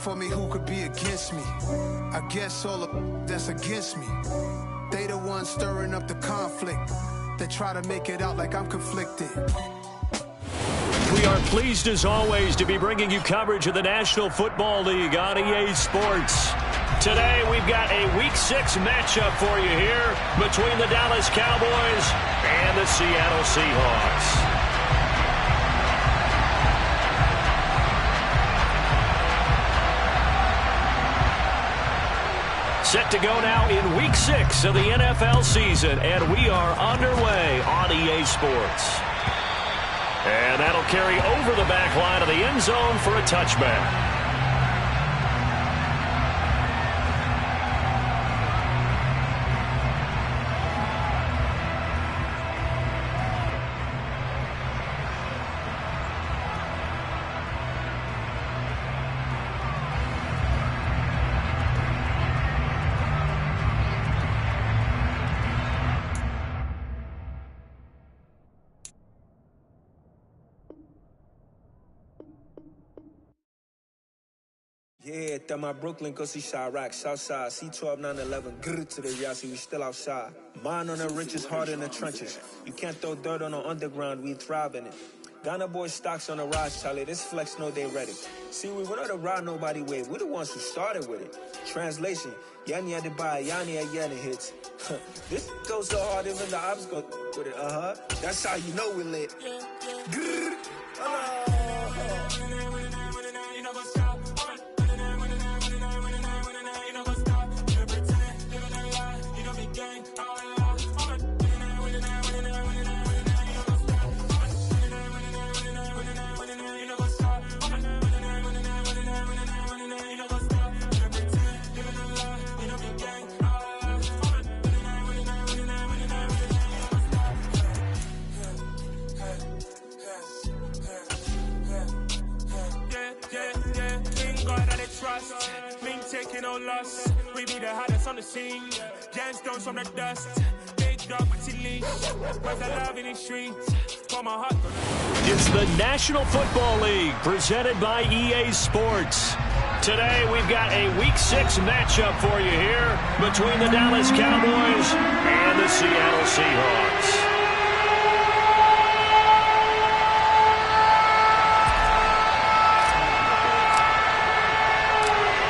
for me, who could be against me? I guess all the that's against me. They the ones stirring up the conflict. They try to make it out like I'm conflicted. We are pleased as always to be bringing you coverage of the National Football League on EA Sports. Today we've got a Week 6 matchup for you here between the Dallas Cowboys and the Seattle Seahawks. Set to go now in Week 6 of the NFL season, and we are underway on EA Sports. And that'll carry over the back line of the end zone for a touchback. Yeah, that my Brooklyn, go see Chirac, Southside, C12, 911, grrr to the Yassi, we still outside. Mine on the richest, heart in the trenches. You can't throw dirt on the underground, we thrive in it. Ghana boys stocks on the rise, Charlie, this flex know they ready. See, we were not a ride nobody with, we're the ones who started with it. Translation, Yanni had to buy, Yanni had Yanni hits. This goes so hard, even the ops go with it, That's how you know we're lit. Grrr, taking no loss. We be the hottest on the scene. Gemstones from the dust. Big dog with leash. Cause I love in the streets. For my heart. It's the National Football League presented by EA Sports. Today we've got a Week 6 matchup for you here between the Dallas Cowboys and the Seattle Seahawks.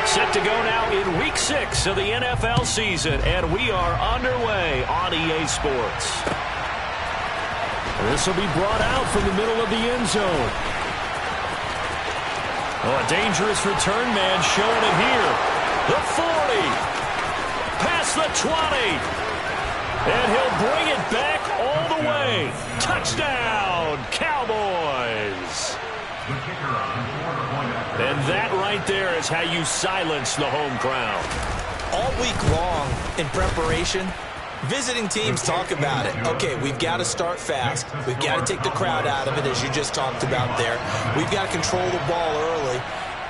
Set to go now in Week 6 of the NFL season, and we are underway on EA Sports. This will be brought out from the middle of the end zone. Oh, a dangerous return man showing it here. The 40, past the 20, and he'll bring it back all the way. Touchdown, Cowboys! And that right there is how you silence the home crowd. All week long in preparation, visiting teams talk about it. Okay, we've got to start fast. We've got to take the crowd out of it, as you just talked about there. We've got to control the ball early.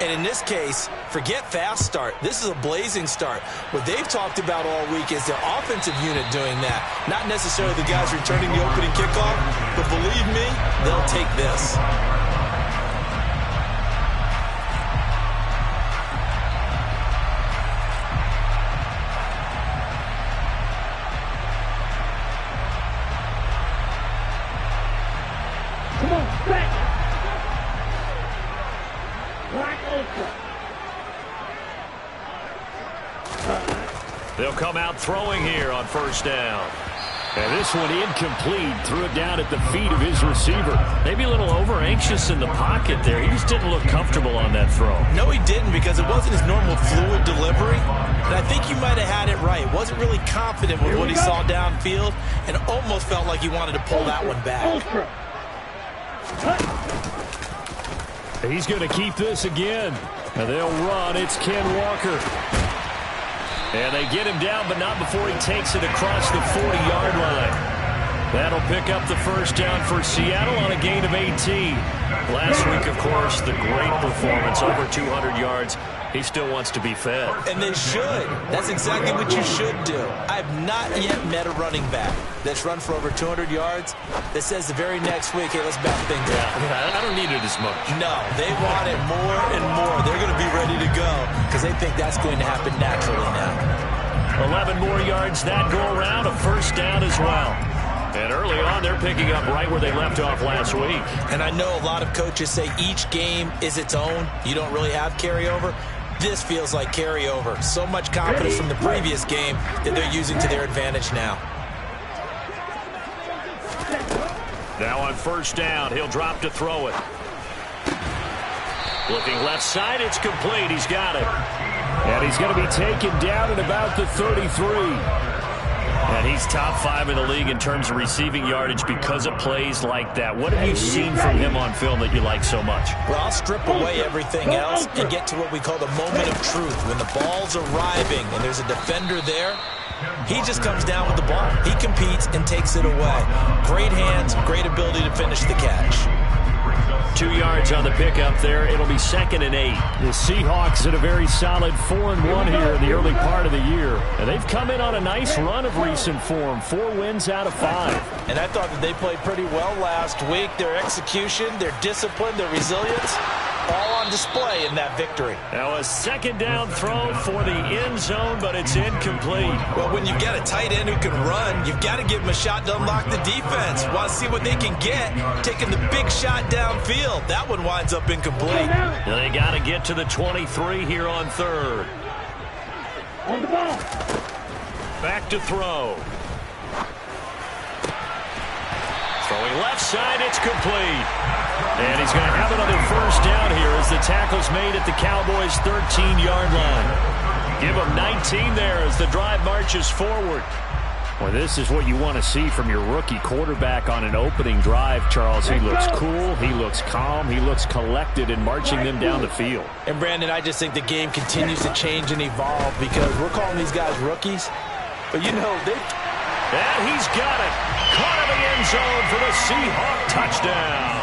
And in this case, forget fast start. This is a blazing start. What they've talked about all week is their offensive unit doing that. Not necessarily the guys returning the opening kickoff, but believe me, they'll take this. They'll come out throwing here on first down. And this one incomplete. Threw it down at the feet of his receiver. Maybe a little over-anxious in the pocket there. He just didn't look comfortable on that throw. No, he didn't, because it wasn't his normal fluid delivery. And I think you might have had it right. Wasn't really confident with what he saw downfield, and almost felt like he wanted to pull that one back. He's going to keep this again. And they'll run. It's Ken Walker. And they get him down, but not before he takes it across the 40-yard line. That'll pick up the first down for Seattle on a gain of 18. Last week, of course, the great performance, over 200 yards. He still wants to be fed. And they should. That's exactly what you should do. I've not yet met a running back that's run for over 200 yards that says the very next week, hey, let's back things up. Yeah, I don't need it as much. No, they want it more and more. They're going to be ready to go because they think that's going to happen naturally now. 11 more yards that go around, a first down as well. And early on, they're picking up right where they left off last week. And I know a lot of coaches say each game is its own. You don't really have carryover. This feels like carryover. So much confidence from the previous game that they're using to their advantage now. Now on first down, he'll drop to throw it. Looking left side, it's complete. He's got it. And he's going to be taken down at about the 33. And he's top 5 in the league in terms of receiving yardage because of plays like that. What have you seen from him on film that you like so much? Well, I'll strip away everything else and get to what we call the moment of truth. When the ball's arriving and there's a defender there, he just comes down with the ball. He competes and takes it away. Great hands, great ability to finish the catch. 2 yards on the pickup there. It'll be 2nd and 8. The Seahawks at a very solid 4-1 here in the early part of the year. And they've come in on a nice run of recent form. 4 wins out of 5. And I thought that they played pretty well last week. Their execution, their discipline, their resilience, all on display in that victory. Now a second down throw for the end zone, but it's incomplete. Well, when you've got a tight end who can run, you've got to give him a shot to unlock the defense. Want to see what they can get, taking the big shot downfield. That one winds up incomplete. Now they got to get to the 23 here on third. On the ball. Back to throw. Throwing left side, it's complete. And he's going to have another first down here as the tackle's made at the Cowboys' 13-yard line. Give them 19 there as the drive marches forward. Well, this is what you want to see from your rookie quarterback on an opening drive, Charles. He looks cool, he looks calm, he looks collected in marching them down the field. And, Brandon, I just think the game continues to change and evolve because we're calling these guys rookies. But, you know, And he's got it. Caught in the end zone for the Seahawk touchdown.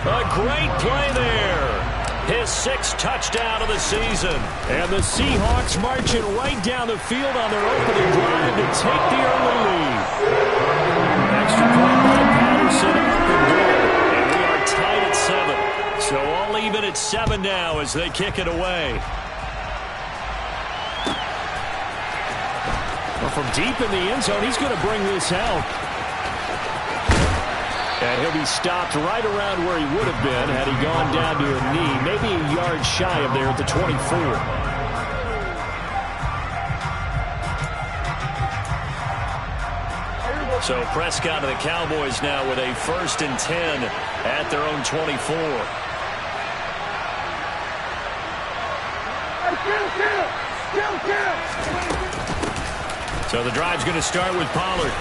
A great play there. His 6th touchdown of the season. And the Seahawks marching right down the field on their opening drive to take the early lead. Extra point by Patterson up and good. And we are tied at 7. So all even at 7 now as they kick it away. Well, from deep in the end zone, he's going to bring this out. And he'll be stopped right around where he would have been had he gone down to a knee, maybe a yard shy of there at the 24. So Prescott and the Cowboys now with a 1st and 10 at their own 24. So the drive's going to start with Pollard.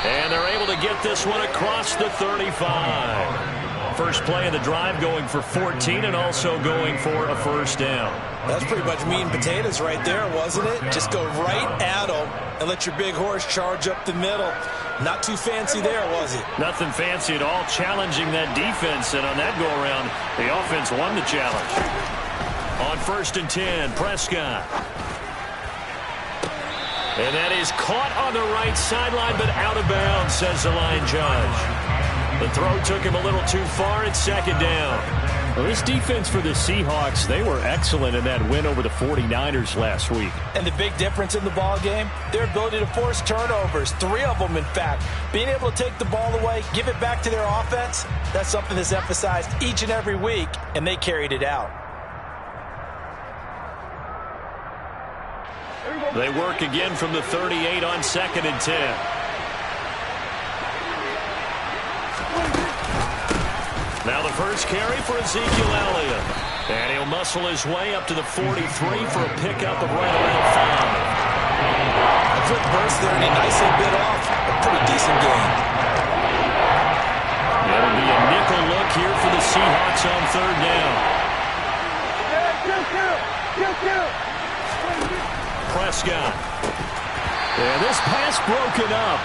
And they're able to get this one across the 35. First play of the drive going for 14 and also going for a first down. That's pretty much meat and potatoes right there, wasn't it? Just go right at them and let your big horse charge up the middle. Not too fancy there, was it? Nothing fancy at all, challenging that defense. And on that go-around, the offense won the challenge. On 1st and 10, Prescott. And that is caught on the right sideline, but out of bounds, says the line judge. The throw took him a little too far. It's 2nd down. Well, this defense for the Seahawks, they were excellent in that win over the 49ers last week. And the big difference in the ball game, their ability to force turnovers. 3 of them, in fact. Being able to take the ball away, give it back to their offense, that's something that's emphasized each and every week, and they carried it out. They work again from the 38 on 2nd and 10. Now the first carry for Ezekiel Elliott. And he'll muscle his way up to the 43 for a pickup of right around 5. A quick burst there, and he nicely bit off a pretty decent gain. It'll be a nickel look here for the Seahawks on 3rd down. Prescott. And this pass broken up.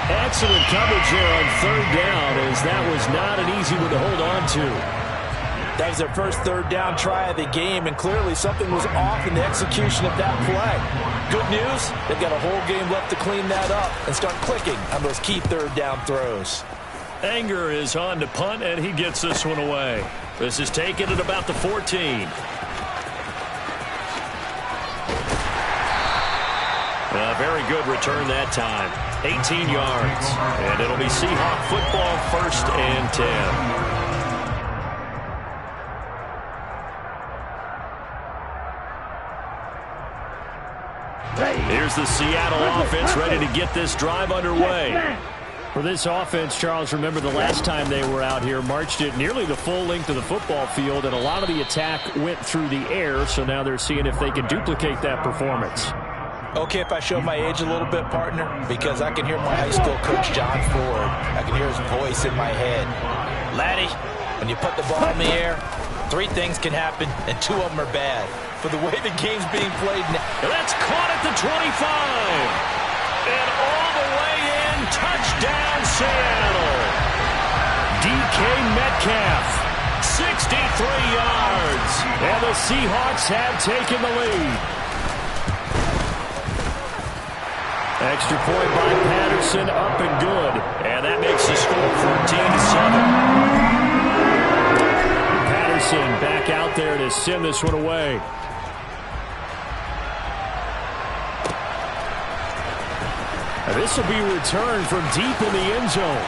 Excellent coverage there on third down, as that was not an easy one to hold on to. That was their first third down try of the game, and clearly something was off in the execution of that play. Good news, they've got a whole game left to clean that up and start clicking on those key third down throws. Anger is on to punt, and he gets this one away. This is taken at about the 14. A very good return that time. 18 yards. And it'll be Seahawk football, 1st and 10. Here's the Seattle offense ready to get this drive underway. For this offense, Charles, remember the last time they were out here, marched it nearly the full length of the football field, and a lot of the attack went through the air, so now they're seeing if they can duplicate that performance. Okay, if I show my age a little bit, partner, because I can hear my high school coach, John Ford. I can hear his voice in my head. Laddie, when you put the ball in the air, 3 things can happen, and 2 of them are bad. For the way the game's being played now. That's caught at the 25. And all the way in, touchdown Seattle. DK Metcalf, 63 yards. And the Seahawks have taken the lead. Extra point by Patterson, up and good. And that makes the score 14-7. Patterson back out there to send this one away. This will be returned from deep in the end zone.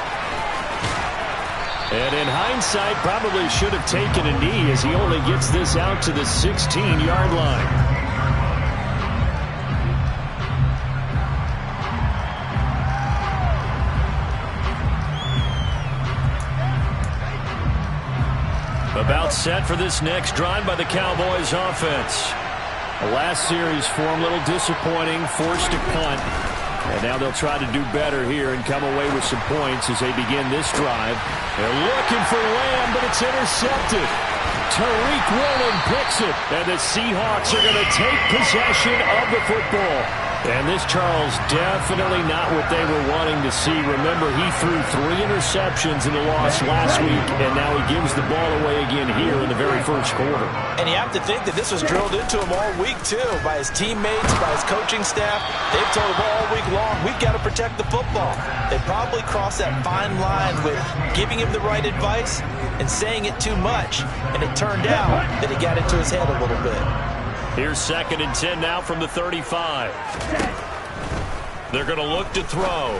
And in hindsight, probably should have taken a knee as he only gets this out to the 16-yard line. About set for this next drive by the Cowboys offense. The last series for him, a little disappointing, forced to punt. And now they'll try to do better here and come away with some points as they begin this drive. They're looking for Lamb, but it's intercepted. Tariq Woolen picks it, and the Seahawks are going to take possession of the football. And this, Charles, definitely not what they were wanting to see. Remember, he threw 3 interceptions in the loss last week, and now he gives the ball away again here in the very first quarter. And you have to think that this was drilled into him all week, too, by his teammates, by his coaching staff. They've told him all week long, we've got to protect the football. They probably crossed that fine line with giving him the right advice and saying it too much. And it turned out that he got into his head a little bit. Here's 2nd and 10 now from the 35. They're going to look to throw.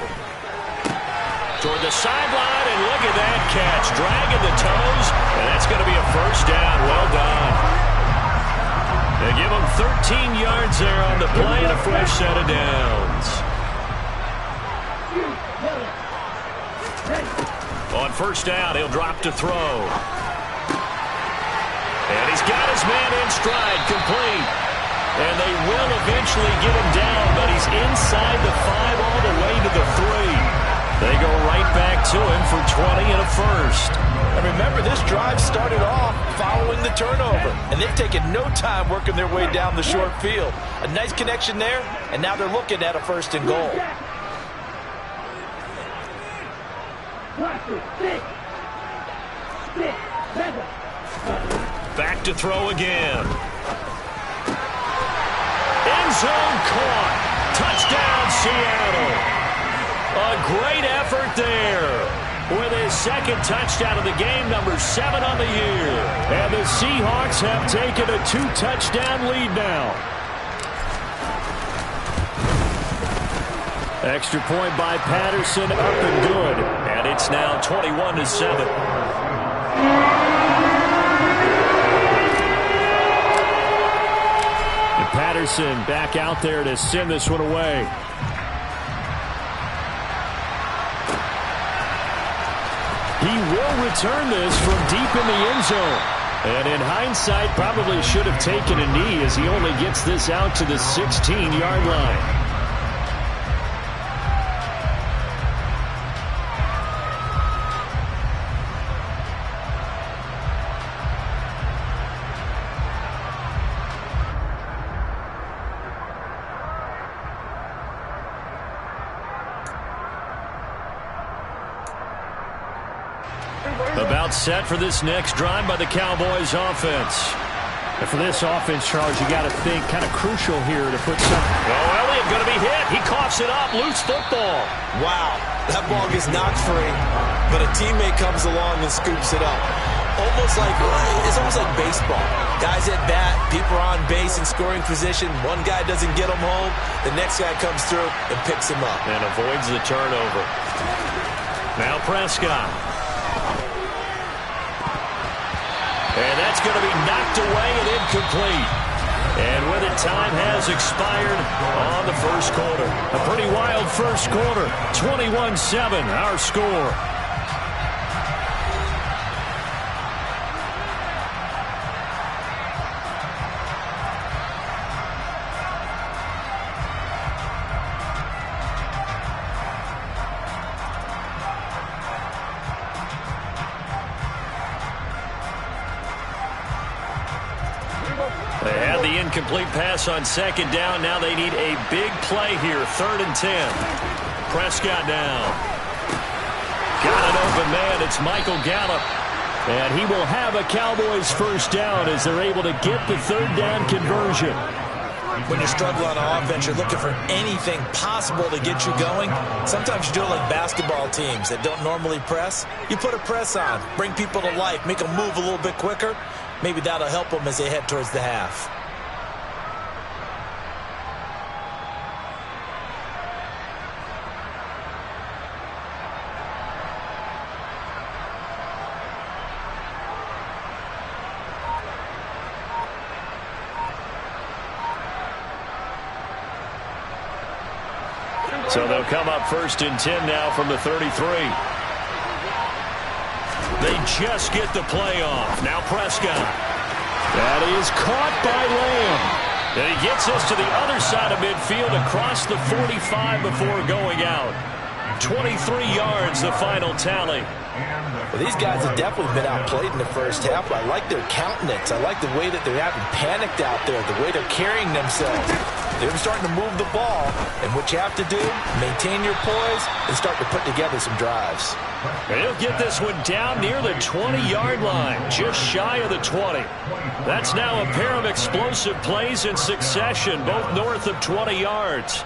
Toward the sideline, and look at that catch. Dragging the toes, and that's going to be a first down. Well done. They give him 13 yards there on the play and a fresh set of downs. On first down, he'll drop to throw. And he's got his man in stride, complete. And they will eventually get him down, but he's inside the 5 all the way to the 3. They go right back to him for 20 and a first. And remember, this drive started off following the turnover, and they've taken no time working their way down the short field. A nice connection there, and now they're looking at a 1st and goal. Back to throw again. End zone caught. Touchdown, Seattle. A great effort there. With his 2nd touchdown of the game, number 7 on the year. And the Seahawks have taken a 2-touchdown lead now. Extra point by Patterson, up and good. And it's now 21-7. Patterson back out there to send this one away. He will return this from deep in the end zone. And in hindsight, probably should have taken a knee as he only gets this out to the 16-yard line. About set for this next drive by the Cowboys offense. And for this offense, Charles, you got to think kind of crucial here to put some. Oh, Elliott going to be hit. He coughs it up. Loose football. Wow, that ball gets knocked free, but a teammate comes along and scoops it up. It's almost like baseball. Guys at bat, people are on base in scoring position. One guy doesn't get him home. The next guy comes through and picks him up. And avoids the turnover. Now Prescott. And that's going to be knocked away and incomplete. And with it, time has expired on the first quarter. A pretty wild first quarter. 21-7, our score. They had the incomplete pass on second down. Now they need a big play here. 3rd and 10. Prescott down. Got an open man. It's Michael Gallup. And he will have a Cowboys first down as they're able to get the 3rd down conversion. When you're struggling on offense, you're looking for anything possible to get you going. Sometimes you do it like basketball teams that don't normally press. You put a press on, bring people to life, make them move a little bit quicker. Maybe that'll help them as they head towards the half. So they'll come up 1st and 10 now from the 33. They just get the play off. Now Prescott. That is caught by Lamb. And he gets us to the other side of midfield across the 45 before going out. 23 yards, the final tally. Well, these guys have definitely been outplayed in the first half. I like their countenance. I like the way that they're having panicked out there, the way they're carrying themselves. They're starting to move the ball, and what you have to do, maintain your poise and start to put together some drives. He'll get this one down near the 20-yard line, just shy of the 20. That's now a pair of explosive plays in succession, both north of 20 yards.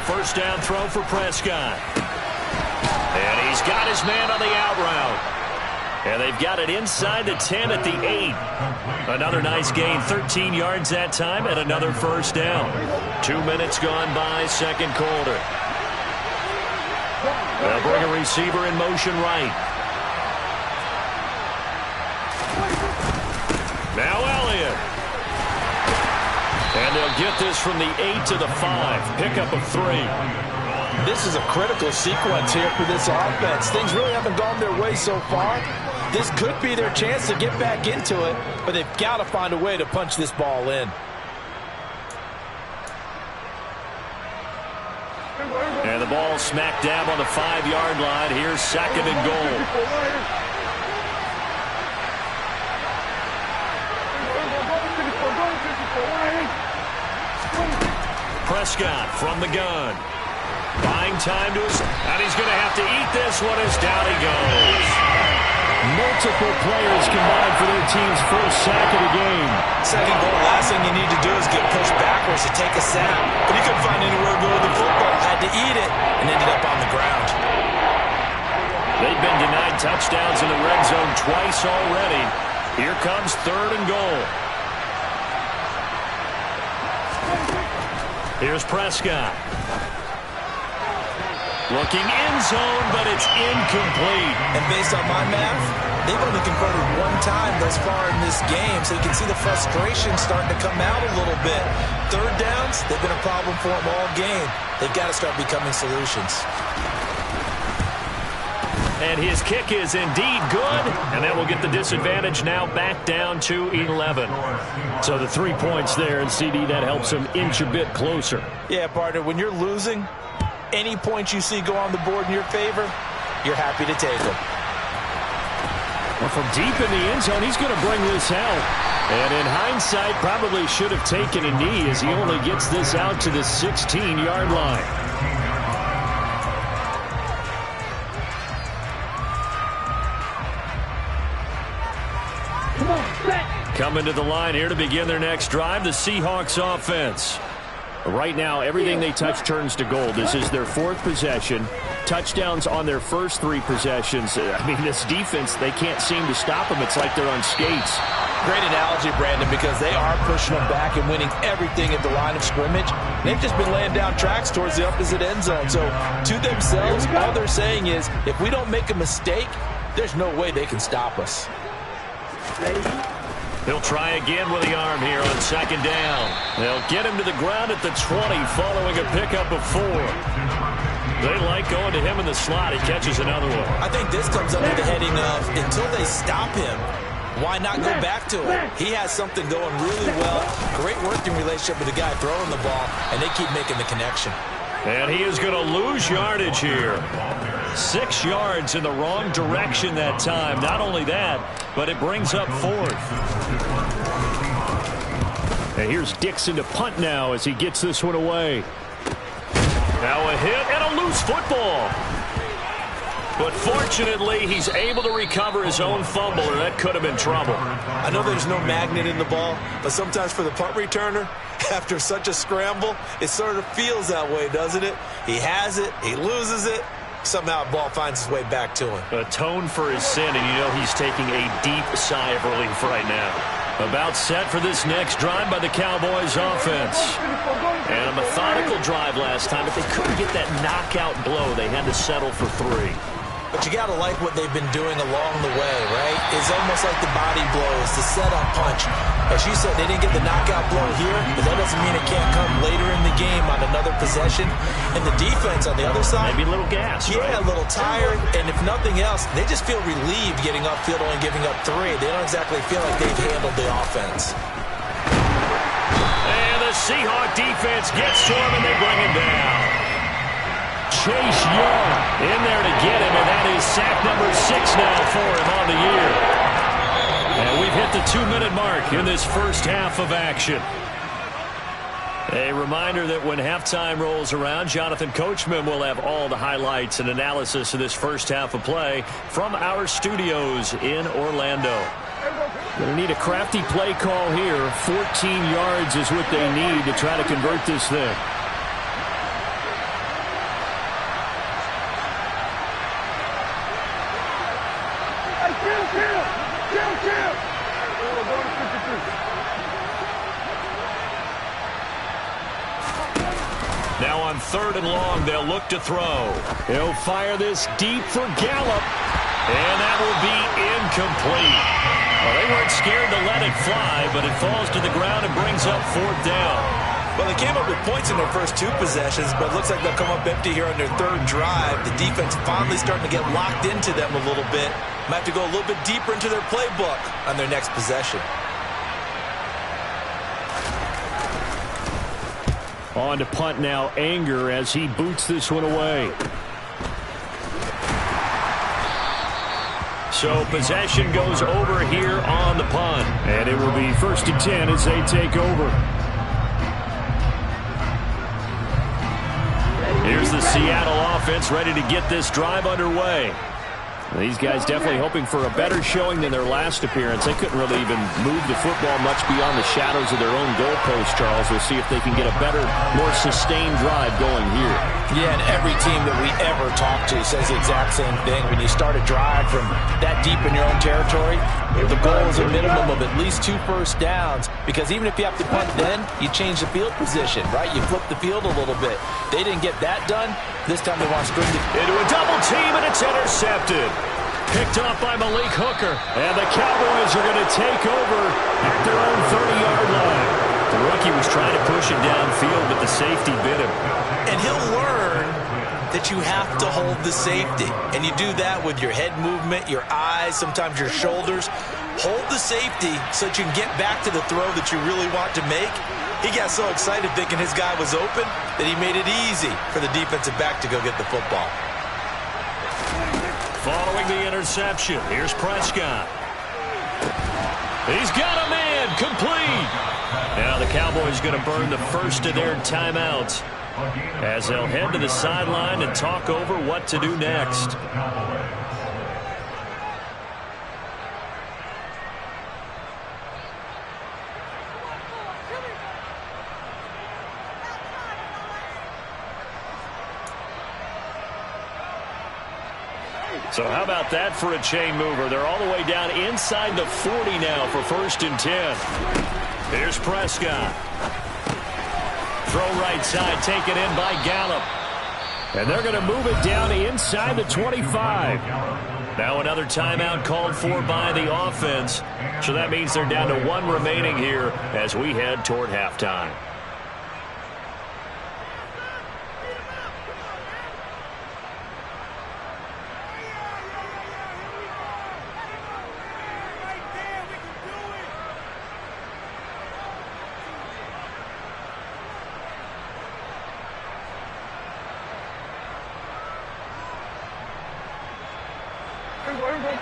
First down throw for Prescott. And he's got his man on the out route. And they've got it inside the 10 at the 8. Another nice gain, 13 yards that time, and another first down. 2 minutes gone by, second quarter. They'll bring a receiver in motion right. Now Elliott. And they'll get this from the 8 to the 5. Pickup of 3. This is a critical sequence here for this offense. Things really haven't gone their way so far. This could be their chance to get back into it, but they've got to find a way to punch this ball in. And the ball smack dab on the 5-yard line. Here's 2nd and goal. Prescott from the gun. Buying time to his, and he's going to have to eat this one as down he goes. Multiple players combined for their team's first sack of the game. Second goal, last thing you need to do is get pushed backwards to take a sack. But he couldn't find anywhere to go with the football. Had to eat it and ended up on the ground. They've been denied touchdowns in the red zone twice already. Here comes 3rd and goal. Here's Prescott. Looking end zone, but it's incomplete. And based on my math, they've only converted one time thus far in this game, so you can see the frustration starting to come out a little bit. 3rd downs, they've been a problem for them all game. They've got to start becoming solutions. And his kick is indeed good. And that will get the disadvantage now back down to 11. So the 3 points there, and CD, that helps him inch a bit closer. Yeah, partner, when you're losing, any points you see go on the board in your favor, you're happy to take them. Well, from deep in the end zone, he's going to bring this out. And in hindsight, probably should have taken a knee as he only gets this out to the 16-yard line. Coming to the line here to begin their next drive, the Seahawks offense. Right now, everything they touch turns to gold. This is their 4th possession. Touchdowns on their first 3 possessions. I mean, this defense, they can't seem to stop them. It's like they're on skates. Great analogy, Brandon, because they are pushing them back and winning everything at the line of scrimmage. They've just been laying down tracks towards the opposite end zone. So, to themselves, all they're saying is, if we don't make a mistake, there's no way they can stop us. He'll try again with the arm here on 2nd down. They'll get him to the ground at the 20 following a pickup of 4. They like going to him in the slot. He catches another one. I think this comes under the heading of, until they stop him, why not go back to him? He has something going really well. Great working relationship with the guy throwing the ball, and they keep making the connection. And he is going to lose yardage here. 6 yards in the wrong direction that time. Not only that, but it brings up 4th. And here's Dixon to punt now as he gets this one away. Now a hit and a loose football. But fortunately, he's able to recover his own fumble, or that could have been trouble. I know there's no magnet in the ball, but sometimes for the punt returner, after such a scramble, it sort of feels that way, doesn't it? He has it, he loses it, somehow the ball finds its way back to him. Atone for his sin, and you know he's taking a deep sigh of relief right now. About set for this next drive by the Cowboys offense. And a methodical drive last time, but they couldn't get that knockout blow. They had to settle for 3. But you got to like what they've been doing along the way, right? It's almost like the body blows, the setup punch. As you said, they didn't get the knockout blow here, but that doesn't mean it can't come later in the game on another possession. And the defense on the other side, maybe a little gas, yeah, right? A little tired. And if nothing else, they just feel relieved getting upfield only giving up 3. They don't exactly feel like they've handled the offense. And the Seahawk defense gets to him, and they bring him down. Chase Young in there to get him, and that is sack number 6 now for him on the year. And we've hit the 2-minute mark in this first half of action. A reminder that when halftime rolls around, Jonathan Coachman will have all the highlights and analysis of this first half of play from our studios in Orlando. Going to need a crafty play call here. 14 yards is what they need to try to convert this thing. Now on 3rd and long, they'll look to throw. He'll fire this deep for Gallup, and that will be incomplete. Well, they weren't scared to let it fly, but it falls to the ground and brings up 4th down. Well, they came up with points in their first 2 possessions, but it looks like they'll come up empty here on their 3rd drive. The defense finally starting to get locked into them a little bit. Might have to go a little bit deeper into their playbook on their next possession. On to punt now, Anger, as he boots this one away. So possession goes over here on the punt. And it will be 1st and 10 as they take over. Here's the Seattle offense ready to get this drive underway. These guys definitely hoping for a better showing than their last appearance. They couldn't really even move the football much beyond the shadows of their own goalpost, Charles. We'll see if they can get a better, more sustained drive going here. Yeah, and every team that we ever talk to says the exact same thing. When you start a drive from that deep in your own territory, the goal is a minimum of at least 2 first downs, because even if you have to punt then, you change the field position, right? You flip the field a little bit. They didn't get that done. This time they want to string it into a double team, and it's intercepted. Picked off by Malik Hooker. And the Cowboys are going to take over at their own 30-yard line. The rookie was trying to push it downfield, but the safety bit him. And he'll learn that you have to hold the safety. And you do that with your head movement, your eyes, sometimes your shoulders. Hold the safety so that you can get back to the throw that you really want to make. He got so excited thinking his guy was open that he made it easy for the defensive back to go get the football. Following the interception, here's Prescott. He's got a man, complete. Now the Cowboys going to burn the first of their timeouts as they'll head to the sideline and talk over what to do next. So how about that for a chain mover? They're all the way down inside the 40 now for 1st and 10. Here's Prescott. Throw right side, taken in by Gallup. And they're going to move it down inside the 25. Now another timeout called for by the offense. So that means they're down to 1 remaining here as we head toward halftime.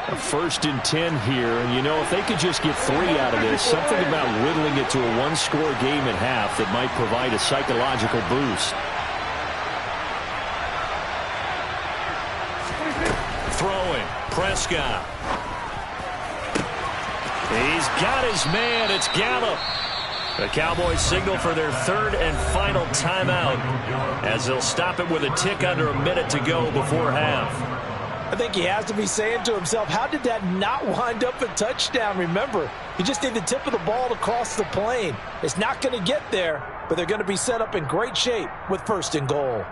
A 1st and 10 here, and you know, if they could just get 3 out of this, something about whittling it to a 1-score game at half that might provide a psychological boost. Throwing, Prescott. He's got his man, it's Gallup. The Cowboys signal for their 3rd and final timeout as they'll stop it with a tick under a minute to go before half. I think he has to be saying to himself, how did that not wind up a touchdown? Remember, you just need the tip of the ball to cross the plane. It's not going to get there, but they're going to be set up in great shape with 1st and goal.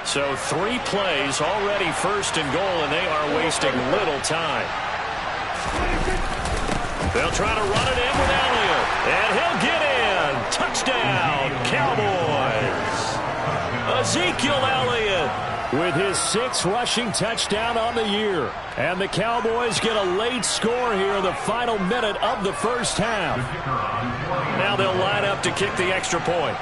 So 3 plays, already 1st and goal, and they are wasting little time. They'll try to run it in with Elliott, and he'll get in. Touchdown, Cowboys. Ezekiel Elliott with his 6th rushing touchdown on the year. And the Cowboys get a late score here in the final minute of the first half. Now they'll line up to kick the extra point.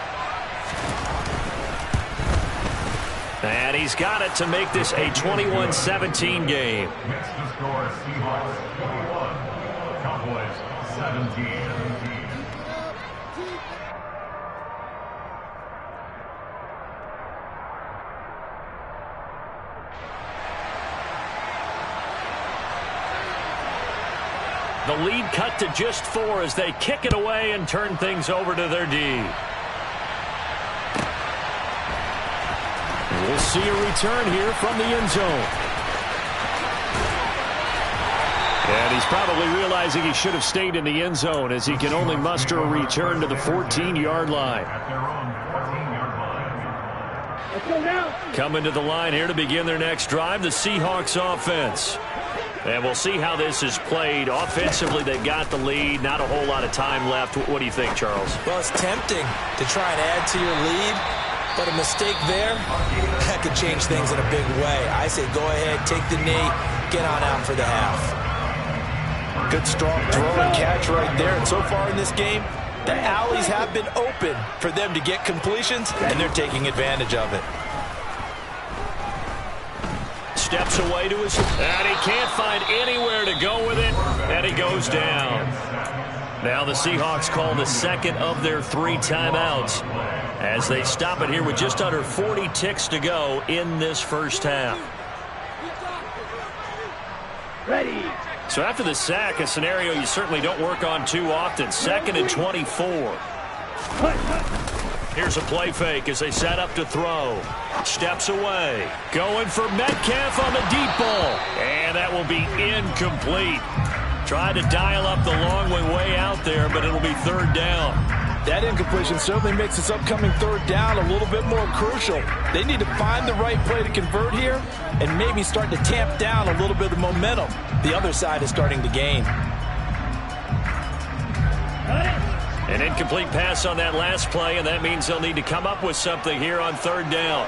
And he's got it to make this a 21-17 game. Next to score, Seahawks 21, Cowboys 17. The lead cut to just 4 as they kick it away and turn things over to their D. We'll see a return here from the end zone. And he's probably realizing he should have stayed in the end zone as he can only muster a return to the 14-yard line. Coming to the line here to begin their next drive, the Seahawks offense. And we'll see how this is played. Offensively, they've got the lead. Not a whole lot of time left. What do you think, Charles? Well, it's tempting to try and add to your lead, but a mistake there, that could change things in a big way. I say go ahead, take the knee, get on out for the half. Good strong throw and catch right there. And so far in this game, the alleys have been open for them to get completions, and they're taking advantage of it. Steps away to his, and he can't find anywhere to go with it, and he goes down. Now the Seahawks call the 2nd of their 3 timeouts as they stop it here with just under 40 ticks to go in this first half. Ready. So after the sack, a scenario you certainly don't work on too often. 2nd and 24. Here's a play fake as they set up to throw. Steps away. Going for Metcalf on the deep ball. And that will be incomplete. Tried to dial up the long way out there, but it'll be 3rd down. That incompletion certainly makes this upcoming 3rd down a little bit more crucial. They need to find the right play to convert here and maybe start to tamp down a little bit of the momentum the other side is starting to gain. An incomplete pass on that last play, and that means they'll need to come up with something here on third down.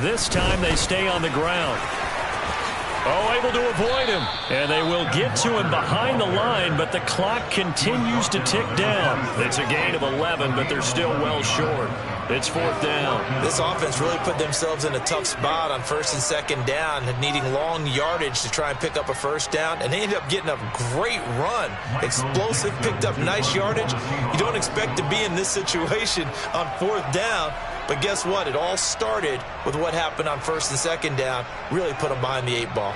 This time they stay on the ground. Oh, able to avoid him. And they will get to him behind the line, but the clock continues to tick down. It's a gain of 11, but they're still well short. It's fourth down. This offense really put themselves in a tough spot on first and second down, needing long yardage to try and pick up a first down, and they ended up getting a great run. Explosive, picked up nice yardage. You don't expect to be in this situation on fourth down, but guess what? It all started with what happened on first and second down. Really put them behind the 8 ball.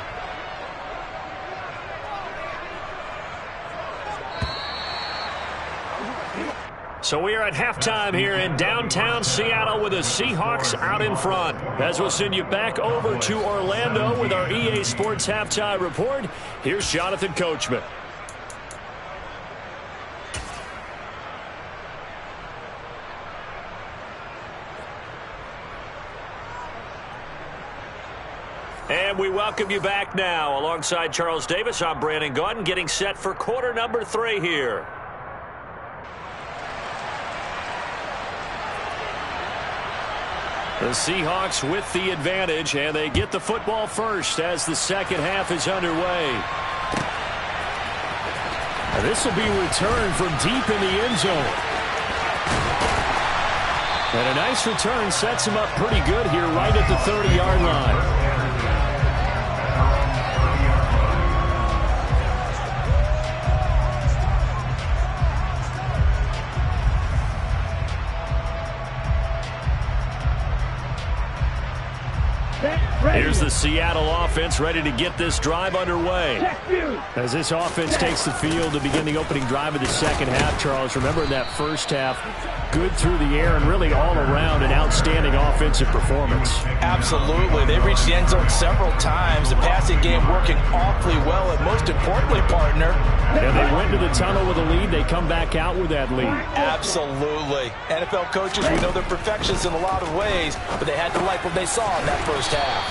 So we are at halftime here in downtown Seattle with the Seahawks out in front. As we'll send you back over to Orlando with our EA Sports Halftime Report, here's Jonathan Coachman. And we welcome you back now. Alongside Charles Davis, I'm Brandon Gaudin, getting set for quarter number 3 here. The Seahawks with the advantage, and they get the football first as the second half is underway. This will be returned from deep in the end zone. And a nice return sets him up pretty good here right at the 30-yard line. Here's the Seattle offense ready to get this drive underway. As this offense takes the field to begin the opening drive of the second half, Charles, remember in that first half, good through the air and really all around an outstanding offensive performance. Absolutely. They reached the end zone several times. The passing game working awfully well, and most importantly, partner. And they went to the tunnel with a lead. They come back out with that lead. Absolutely. NFL coaches, we know they're perfectionists in a lot of ways, but they had to like what they saw in that first half.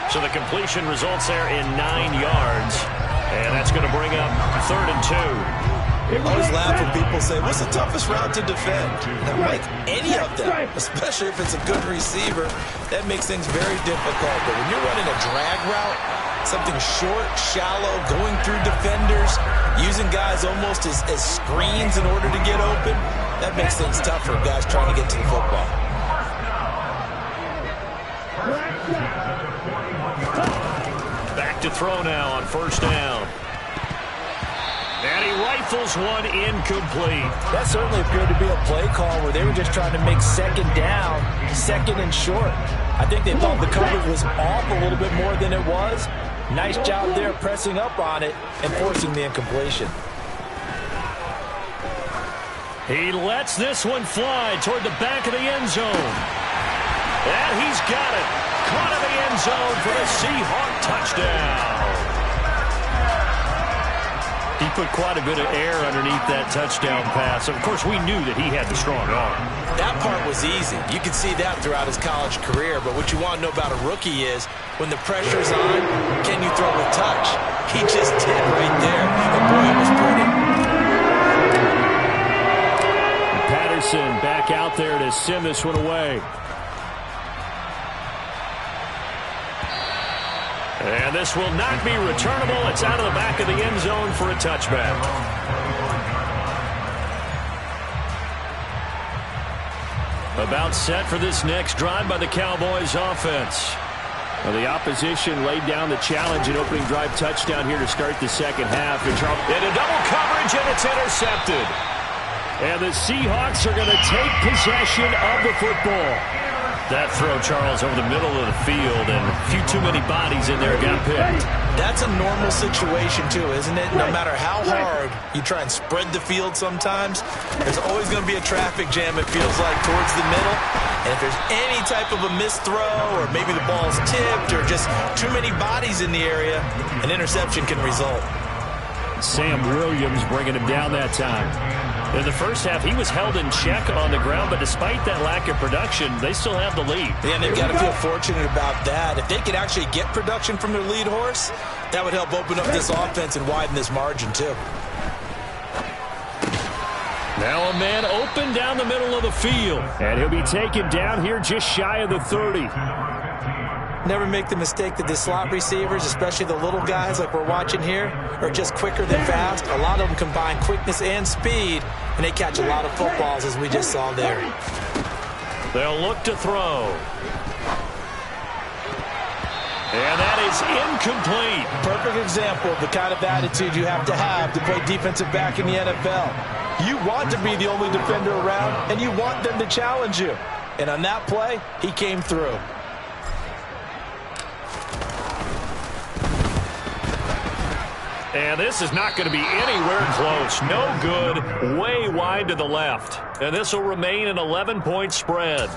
So the completion results there in 9 yards. And that's going to bring up 3rd and 2. I always laugh when people say, what's the toughest route to defend? And I'm like, any of them, especially if it's a good receiver. That makes things very difficult. But when you're running a drag route, something short, shallow, going through defenders, using guys almost as screens in order to get open, that makes things tough for guys trying to get to the football. Back to throw now on first down. And he rifles one incomplete. That certainly appeared to be a play call where they were just trying to make second down, second and short. I think they thought the coverage was off a little bit more than it was. Nice job there pressing up on it and forcing the incompletion. He lets this one fly toward the back of the end zone. And he's got it. Caught in the end zone for the Seahawk touchdown. He put quite a bit of air underneath that touchdown pass. Of course, we knew that he had the strong arm. That part was easy. You can see that throughout his college career. But what you want to know about a rookie is when the pressure's on, can you throw a touch? He just did right there. And boy, it was pretty. Patterson back out there to send this one away. And this will not be returnable. It's out of the back of the end zone for a touchback. About set for this next drive by the Cowboys offense. Well, the opposition laid down the challenge and opening drive touchdown here to start the second half. And a double coverage, and it's intercepted. And the Seahawks are going to take possession of the football. That throw, Charles, over the middle of the field, and a few too many bodies in there got picked. That's a normal situation, too, isn't it? No matter how hard you try and spread the field sometimes, there's always going to be a traffic jam, it feels like, towards the middle. And if there's any type of a missed throw, or maybe the ball's tipped, or just too many bodies in the area, an interception can result. Sam Williams bringing him down that time. In the first half, he was held in check on the ground, but despite that lack of production, they still have the lead. Yeah, and they've got to feel fortunate about that. If they could actually get production from their lead horse, that would help open up this offense and widen this margin, too. Now a man open down the middle of the field. And he'll be taken down here just shy of the 30. Never make the mistake that the slot receivers, especially the little guys like we're watching here, are just quicker than fast. A lot of them combine quickness and speed, and they catch a lot of footballs, as we just saw there. They'll look to throw. And that is incomplete. Perfect example of the kind of attitude you have to play defensive back in the NFL. You want to be the only defender around, and you want them to challenge you. And on that play, he came through. And this is not going to be anywhere close. No good. Way wide to the left. And this will remain an 11-point spread.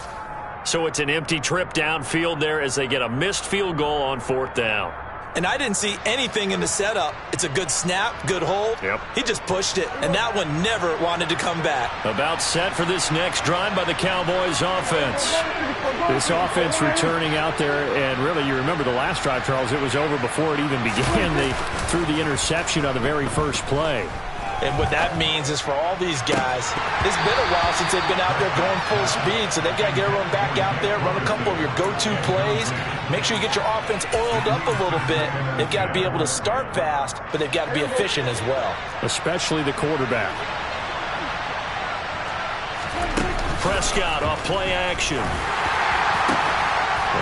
So it's an empty trip downfield there as they get a missed field goal on 4th down. And I didn't see anything in the setup. It's a good snap, good hold. Yep. He just pushed it, and that one never wanted to come back. About set for this next drive by the Cowboys offense. This offense returning out there, and really, you remember the last drive, Charles, it was over before it even began. They threw the interception on the very first play. And what that means is for all these guys, it's been a while since they've been out there going full speed, so they've got to get everyone back out there, run a couple of your go-to plays, make sure you get your offense oiled up a little bit. They've got to be able to start fast, but they've got to be efficient as well. Especially the quarterback. Prescott off play action.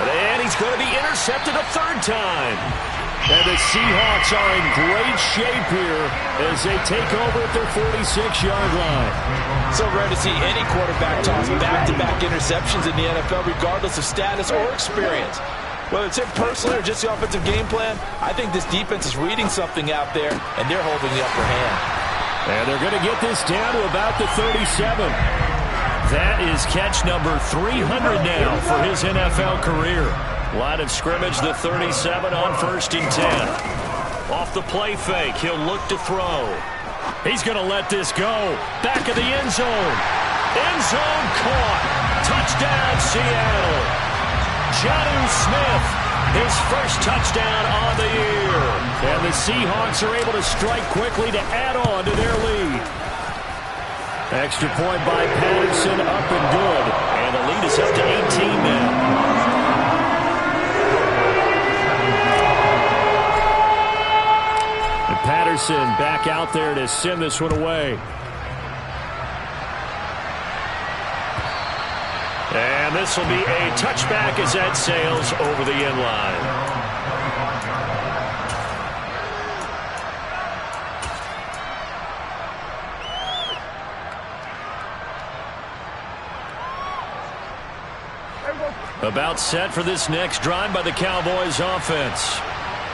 And he's going to be intercepted a 3rd time. And the Seahawks are in great shape here as they take over at their 46-yard line. So rare to see any quarterback toss back-to-back interceptions in the NFL, regardless of status or experience. Whether it's him personally or just the offensive game plan, I think this defense is reading something out there, and they're holding the upper hand. And they're going to get this down to about the 37. That is catch number 300 now for his NFL career. Line of scrimmage, the 37 on 1st and 10. Off the play fake, he'll look to throw. He's going to let this go. Back of the end zone. End zone caught. Touchdown, Seattle. Jonnu Smith, his first touchdown on the year. And the Seahawks are able to strike quickly to add on to their lead. Extra point by Patterson, up and good. And the lead is up to 18 now. Patterson back out there to send this one away. And this will be a touchback as that sails over the end line. About set for this next drive by the Cowboys offense.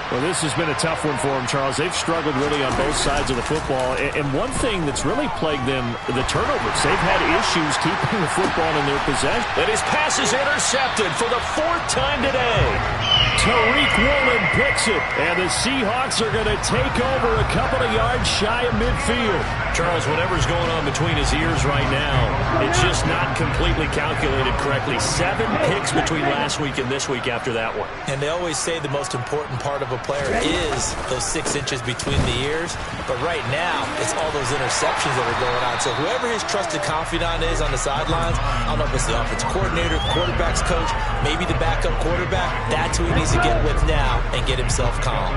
Well, this has been a tough one for them, Charles. They've struggled really on both sides of the football. And one thing that's really plagued them, the turnovers. They've had issues keeping the football in their possession. And his pass is intercepted for the 4th time today. Tariq Woolen picks it. And the Seahawks are going to take over a couple of yards shy of midfield. Charles, whatever's going on between his ears right now, it's just not completely calculated correctly. 7 picks between last week and this week after that one. And they always say the most important part of a player is those 6 inches between the ears. But right now, it's all those interceptions that are going on. So whoever his trusted confidant is on the sidelines, I don't know if it's the offensive coordinator, quarterback's coach, maybe the backup quarterback, that's who he needs to get with now and get himself calm.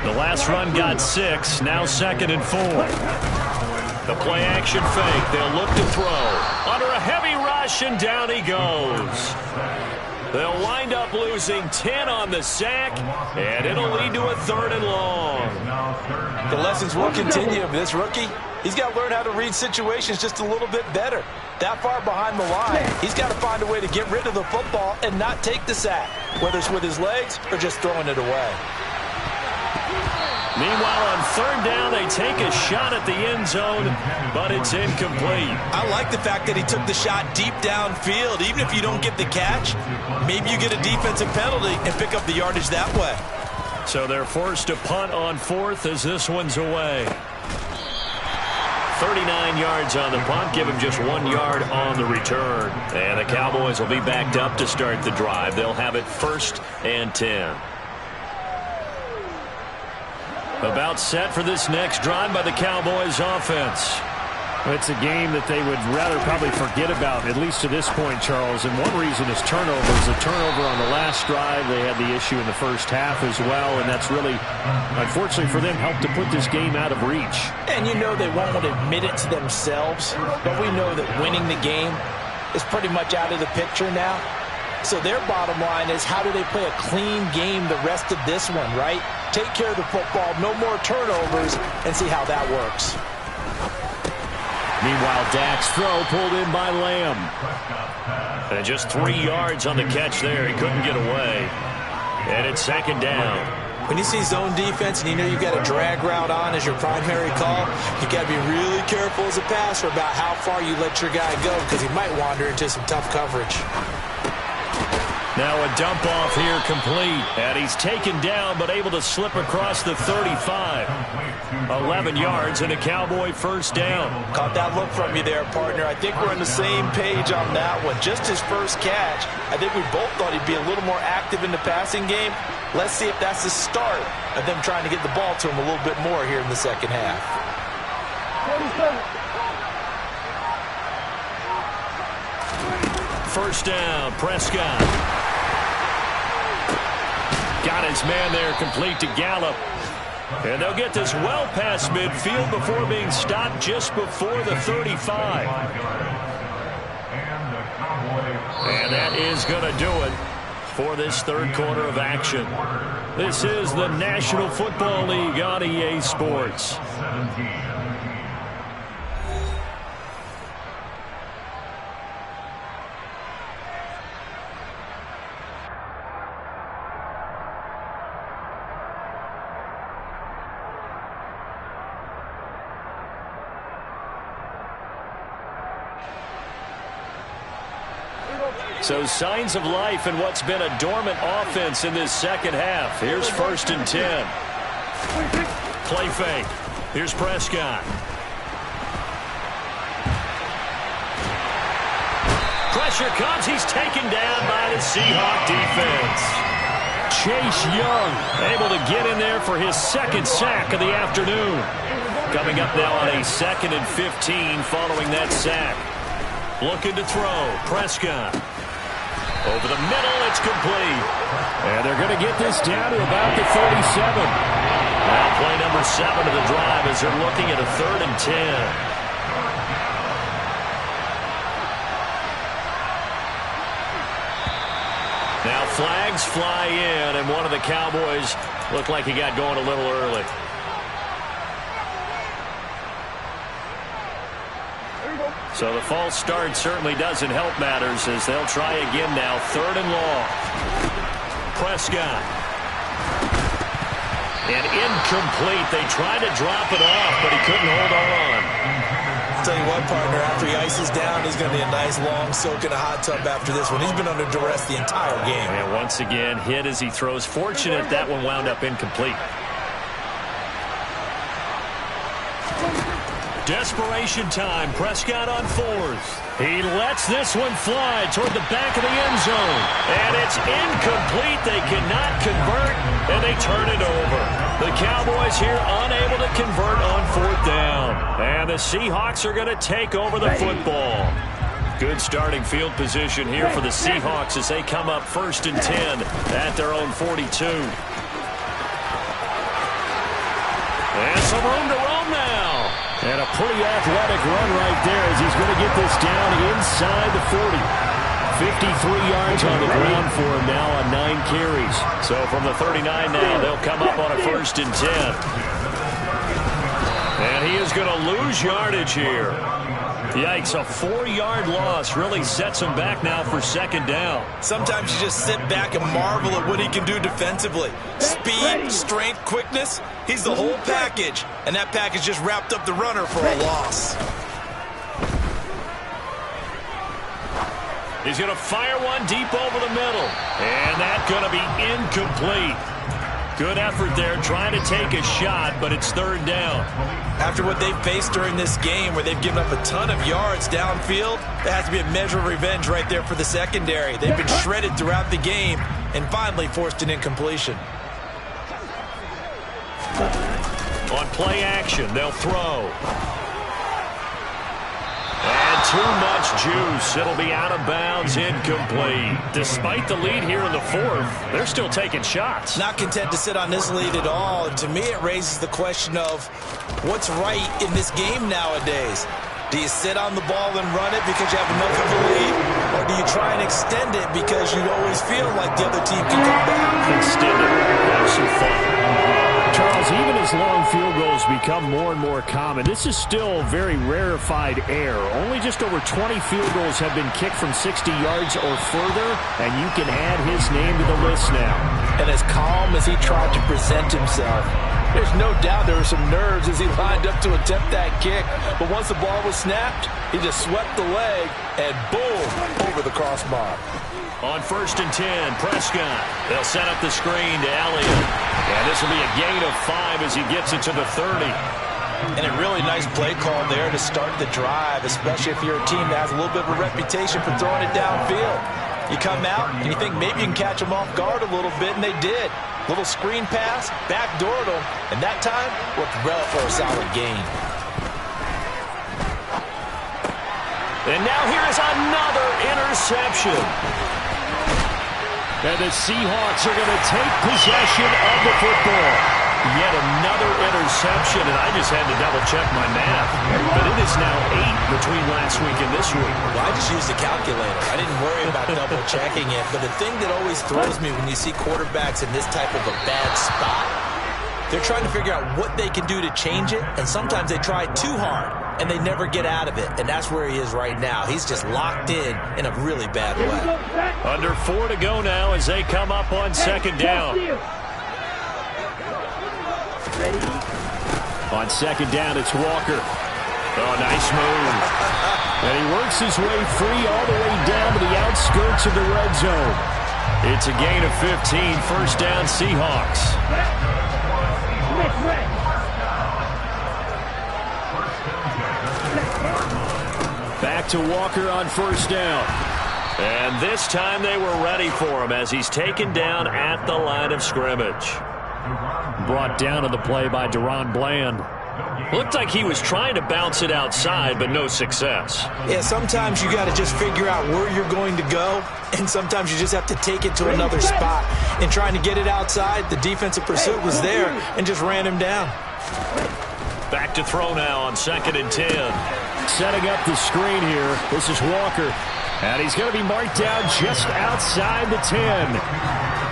The last run got 6, now 2nd and 4. The play action fake, they'll look to throw. Under a heavy rush, and down he goes. They'll wind up losing 10 on the sack, and it'll lead to a 3rd and long. The lessons will continue of this rookie. He's got to learn how to read situations just a little bit better. That far behind the line, he's got to find a way to get rid of the football and not take the sack, whether it's with his legs or just throwing it away. Meanwhile, on 3rd down, they take a shot at the end zone, but it's incomplete. I like the fact that he took the shot deep downfield. Even if you don't get the catch, maybe you get a defensive penalty and pick up the yardage that way. So they're forced to punt on 4th as this one's away. 39 yards on the punt, give him just 1 yard on the return. And the Cowboys will be backed up to start the drive. They'll have it 1st and 10. About set for this next drive by the Cowboys offense. It's a game that they would rather probably forget about, at least to this point, Charles. And one reason is turnovers. A turnover on the last drive. They had the issue in the first half as well, and that's really, unfortunately for them, helped to put this game out of reach. And you know they won't want to admit it to themselves, but we know that winning the game is pretty much out of the picture now. So their bottom line is, how do they play a clean game the rest of this one, right? Take care of the football, no more turnovers, and see how that works. Meanwhile, Dak's throw pulled in by Lamb. And just 3 yards on the catch there. He couldn't get away. And it's second down. When you see zone defense and you know you've got a drag route on as your primary call, you got to be really careful as a passer about how far you let your guy go, because he might wander into some tough coverage. Now a dump off here complete. And he's taken down but able to slip across the 35. 11 yards and a Cowboy first down. Caught that look from you there, partner. I think we're on the same page on that one. Just his first catch, I think we both thought he'd be a little more active in the passing game. Let's see if that's the start of them trying to get the ball to him a little bit more here in the second half. First down, Prescott. Got his man there, complete to Gallup. And they'll get this well past midfield before being stopped just before the 35. And that is going to do it for this third quarter of action. This is the National Football League on EA Sports. So signs of life in what's been a dormant offense in this second half. Here's 1st and 10. Play fake. Here's Prescott. Pressure comes. He's taken down by the Seahawk defense. Chase Young able to get in there for his second sack of the afternoon. Coming up now on a 2nd and 15 following that sack. Looking to throw. Prescott. Over the middle, it's complete. And they're going to get this down to about the 37. Now play number 7 of the drive as they're looking at a 3rd and 10. Now flags fly in, and one of the Cowboys looked like he got going a little early. So the false start certainly doesn't help matters as they'll try again now. 3rd and long. Prescott. And incomplete. They tried to drop it off, but he couldn't hold on. I'll tell you what, partner, after he ices down, he's going to be a nice long soak in a hot tub after this one. He's been under duress the entire game. And once again, hit as he throws. Fortunate that one wound up incomplete. Desperation time. Prescott on 4th. He lets this one fly toward the back of the end zone. And it's incomplete. They cannot convert, and they turn it over. The Cowboys here unable to convert on 4th down. And the Seahawks are going to take over the football. Good starting field position here for the Seahawks as they come up 1st and 10 at their own 42. And some room to roam now. And a pretty athletic run right there as he's going to get this down inside the 40. 53 yards on the ground for him now on 9 carries. So from the 39 now, they'll come up on a 1st and 10. And he is going to lose yardage here. Yikes, a 4-yard loss really sets him back now for 2nd down. Sometimes you just sit back and marvel at what he can do defensively. Speed, strength, quickness, he's the whole package. And that package just wrapped up the runner for a loss. He's going to fire one deep over the middle. And that's going to be incomplete. Good effort there trying to take a shot, but it's 3rd down. After what they've faced during this game where they've given up a ton of yards downfield, there has to be a measure of revenge right there for the secondary. They've been shredded throughout the game and finally forced an incompletion. On play action, they'll throw. too much juice. It'll be out of bounds, incomplete. Despite the lead here in the fourth, they're still taking shots. Not content to sit on this lead at all. And to me, it raises the question of what's right in this game nowadays. Do you sit on the ball and run it because you have enough of a lead? Or do you try and extend it because you always feel like the other team can come back? Extend it. Have some fun. Charles, even as long field goals become more and more common, this is still very rarefied air. Only just over 20 field goals have been kicked from 60 yards or further, and you can add his name to the list now. And as calm as he tried to present himself, there's no doubt there were some nerves as he lined up to attempt that kick. But once the ball was snapped, he just swept the leg and boom, over the crossbar. On 1st and 10, Prescott. They'll set up the screen to Elliott. And this will be a gain of 5 as he gets it to the 30. And a really nice play call there to start the drive, especially if you're a team that has a little bit of a reputation for throwing it downfield. You come out and you think maybe you can catch them off guard a little bit, and they did. Little screen pass, backdoored them, and that time worked well for a solid gain. And now here is another interception. And the Seahawks are going to take possession of the football. Yet another interception, and I just had to double-check my math. But it is now 8 between last week and this week. Well, I just used a calculator. I didn't worry about double-checking it. But the thing that always throws me when you see quarterbacks in this type of a bad spot, they're trying to figure out what they can do to change it, and sometimes they try too hard, and they never get out of it. And that's where he is right now. He's just locked in a really bad way. Under 4 to go now as they come up on 2nd down. On 2nd down, it's Walker. Oh, nice move. And he works his way free all the way down to the outskirts of the red zone. It's a gain of 15, 1st down Seahawks. Back to Walker on 1st down. And this time they were ready for him as he's taken down at the line of scrimmage. Brought down on the play by Deron Bland. Looked like he was trying to bounce it outside, but no success. Yeah, sometimes you got to just figure out where you're going to go, and sometimes you just have to take it to another spot. And trying to get it outside, the defensive pursuit was there and just ran him down. Back to throw now on 2nd and 10. Setting up the screen here. This is Walker. And he's going to be marked down just outside the 10.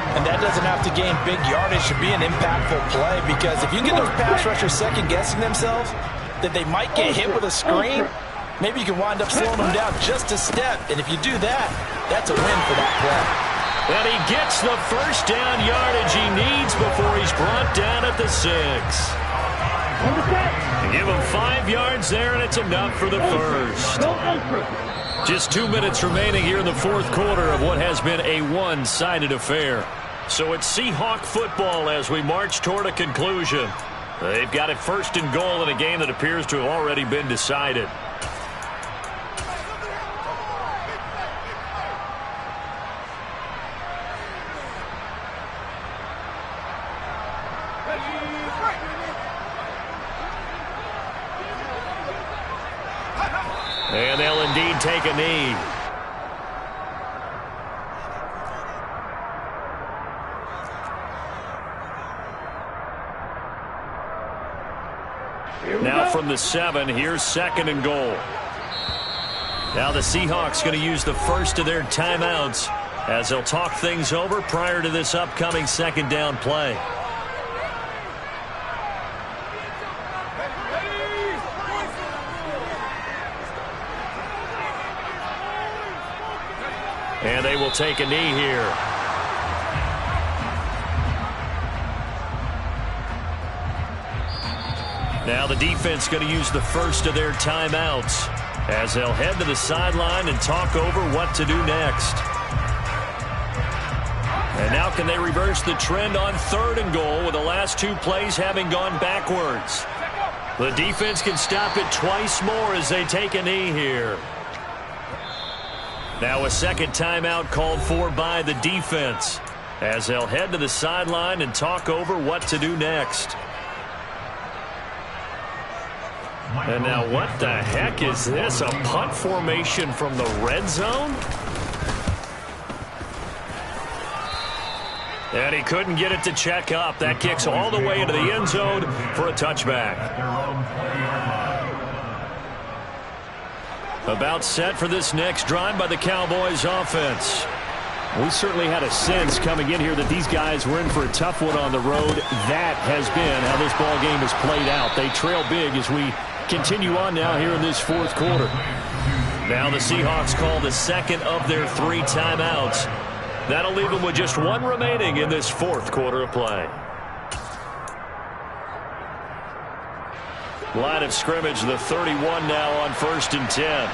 And that doesn't have to gain big yardage to be an impactful play, because if you get those pass rushers second-guessing themselves that they might get hit with a screen, maybe you can wind up slowing them down just a step. And if you do that, that's a win for that play. And he gets the 1st down yardage he needs before he's brought down at the 6. Give him 5 yards there, and it's enough for the 1st. Just 2 minutes remaining here in the 4th quarter of what has been a one-sided affair. So it's Seahawk football as we march toward a conclusion. They've got it 1st and goal in a game that appears to have already been decided. And they'll indeed take a knee. Now from the 7, here's 2nd and goal. Now the Seahawks going to use the first of their timeouts as they'll talk things over prior to this upcoming 2nd down play. And they will take a knee here. Now the defense going to use the first of their timeouts as they'll head to the sideline and talk over what to do next. And now can they reverse the trend on 3rd and goal with the last 2 plays having gone backwards? The defense can stop it twice more as they take a knee here. Now a 2nd timeout called for by the defense as they'll head to the sideline and talk over what to do next. And now what the heck is this? A punt formation from the red zone? And he couldn't get it to check up. That kicks all the way into the end zone for a touchback. About set for this next drive by the Cowboys offense. We certainly had a sense coming in here that these guys were in for a tough one on the road. That has been how this ball game has played out. They trail big as we continue on now here in this fourth quarter. Now the Seahawks call the second of their 3 timeouts. That'll leave them with just 1 remaining in this fourth quarter of play. Line of scrimmage, the 31 now on 1st and 10.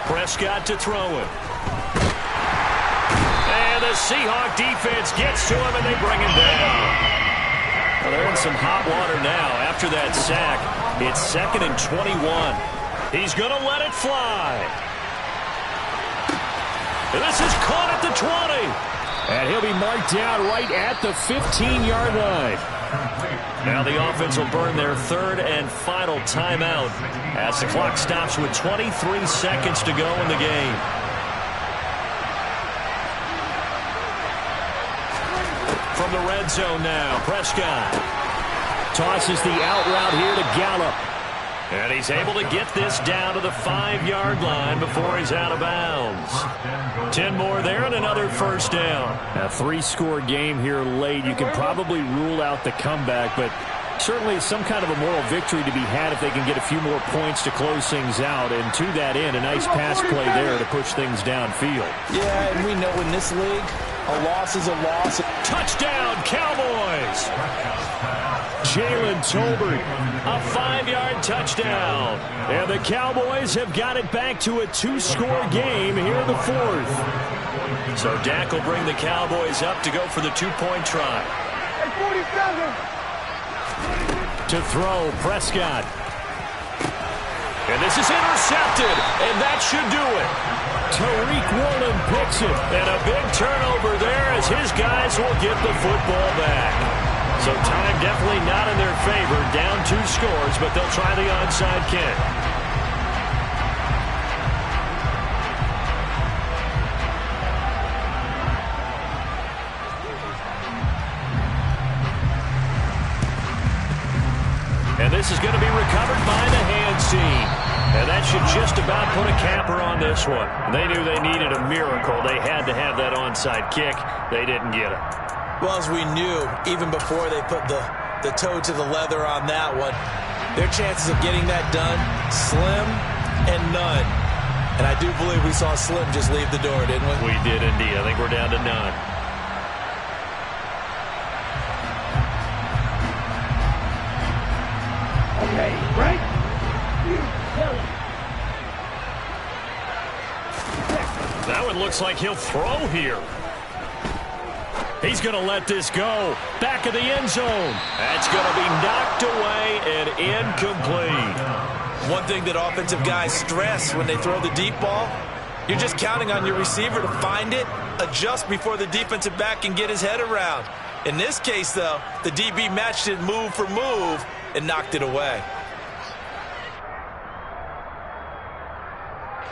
Prescott to throw it. And the Seahawk defense gets to him, and they bring him down. Well, they're in some hot water now after that sack. It's 2nd and 21. He's going to let it fly. And this is caught at the 20. And he'll be marked down right at the 15-yard line. Now the offense will burn their 3rd and final timeout as the clock stops with 23 seconds to go in the game. From the red zone now, Prescott tosses the out route here to Gallup. And he's able to get this down to the 5-yard line before he's out of bounds. 10 more there and another first down. A 3-score game here late. You can probably rule out the comeback, but certainly some kind of a moral victory to be had if they can get a few more points to close things out. And to that end, a nice pass play there to push things downfield. Yeah, and we know in this league, a loss is a loss. Touchdown, Cowboys! Jalen Tolbert, a 5-yard touchdown. And the Cowboys have got it back to a 2-score game here in the 4th. So Dak will bring the Cowboys up to go for the 2-point try. To throw, Prescott. And this is intercepted, and that should do it. Tariq Woolen picks it. And a big turnover there as his guys will get the football back. So time definitely not in their favor. Down 2 scores, but they'll try the onside kick. And this is going to be recovered by the hands team. And that should just about put a capper on this one. They knew they needed a miracle. They had to have that onside kick. They didn't get it. Well, as we knew, even before they put the toe to the leather on that one, their chances of getting that done, slim and none. And I do believe we saw Slim just leave the door, didn't we? We did indeed. I think we're down to none. Okay, right? That one looks like he'll throw here. He's going to let this go. Back of the end zone. That's going to be knocked away and incomplete. One thing that offensive guys stress when they throw the deep ball, you're just counting on your receiver to find it, adjust before the defensive back can get his head around. In this case, though, the DB matched it move for move and knocked it away.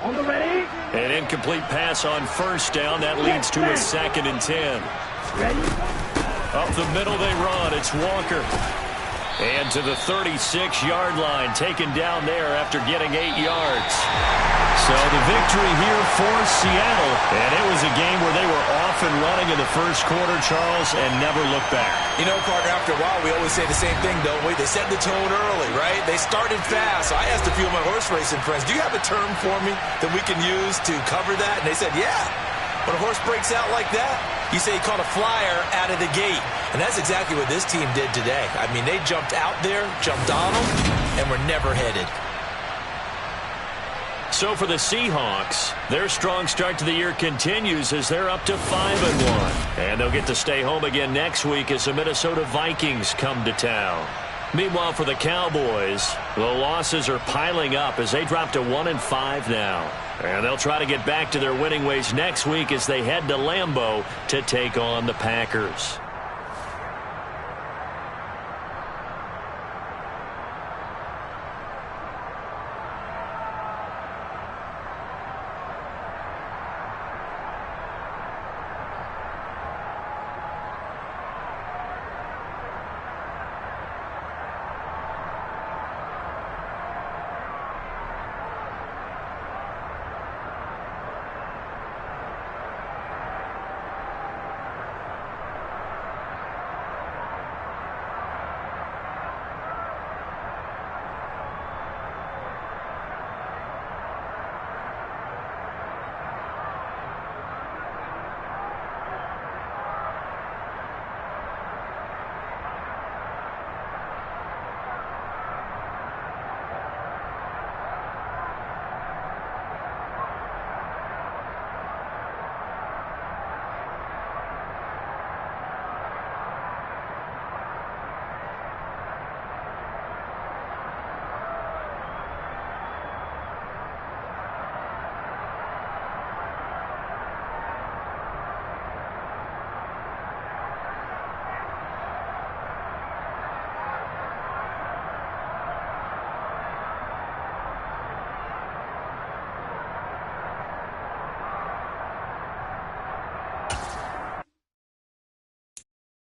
On the ready? An incomplete pass on first down. That leads to a 2nd and 10. Ready? Up the middle they run. It's Walker. And to the 36-yard line, taken down there after getting 8 yards. So the victory here for Seattle. And it was a game where they were off and running in the first quarter, Charles, and never looked back. You know, Carter, after a while, we always say the same thing, don't we? They set the tone early, right? They started fast. So I asked a few of my horse racing friends, do you have a term for me that we can use to cover that? And they said, yeah. When a horse breaks out like that, you say he caught a flyer out of the gate. And that's exactly what this team did today. I mean, they jumped out there, jumped on them, and were never headed. So for the Seahawks, their strong start to the year continues as they're up to 5-1. And they'll get to stay home again next week as the Minnesota Vikings come to town. Meanwhile, for the Cowboys, the losses are piling up as they drop to 1-5 now. And they'll try to get back to their winning ways next week as they head to Lambeau to take on the Packers.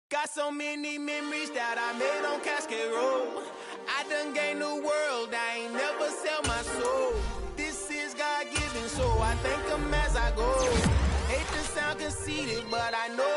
Got so many memories that I made on Cascade Road. I done gained the world, I ain't never sell my soul. This is God-given, so I thank him as I go. Hate to sound conceited, but I know